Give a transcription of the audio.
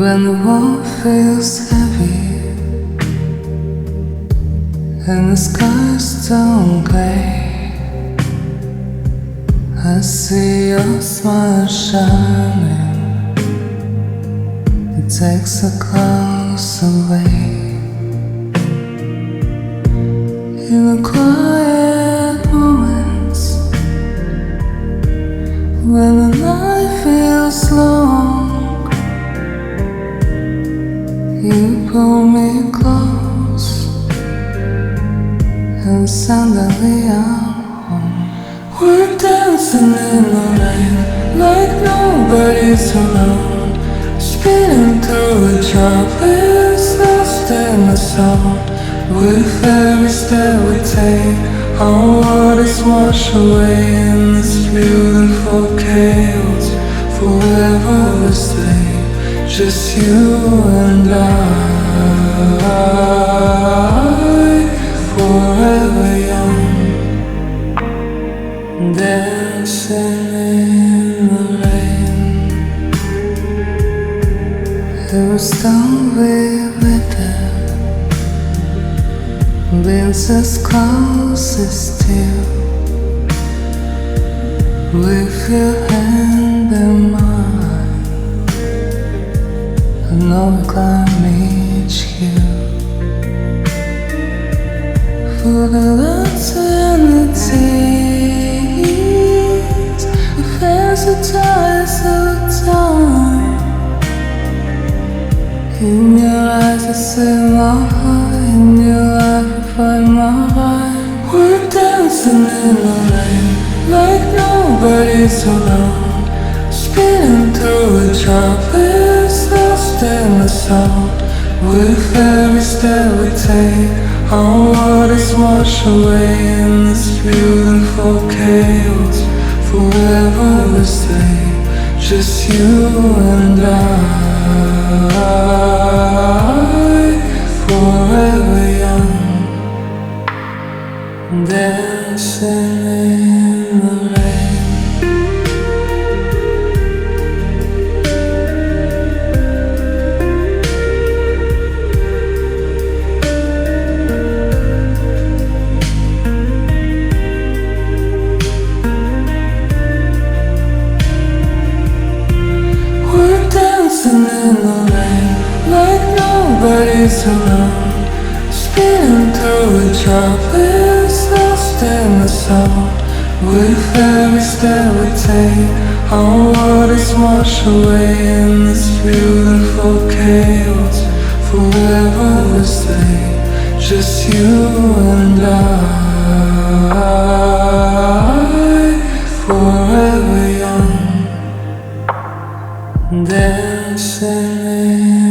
When the world feels heavy and the skies don't gray, I see your smile shining. It takes the clouds away. In the quiet moments, when the night feels long, you pull me close, and suddenly I'm home. We're dancing in the rain like nobody's alone, spinning through the tropics, lost in the soul. With every step we take, our waters wash away in this beautiful chaos. Forever we stay, just you and I, forever young, dancing in the rain. It was done with them, winds as close as steel, with your hand in mine. I know I can't meet you. For the lights and the tears, the fancy ties of time. In your eyes I see my heart, in your life I find my life. We're dancing in the rain like nobody's alone, spinning through the tropics, lost in the soul. With every step we take, our waters wash away in this beautiful chaos. Forever we stay, just you and I, forever young, dancing in the rain. We're dancing in the rain like nobody's alone, spinning through the tropics, lost in the soul. With every step we take, our waters wash away in this beautiful chaos. Forever we stay, just you and I, forever young, dancing in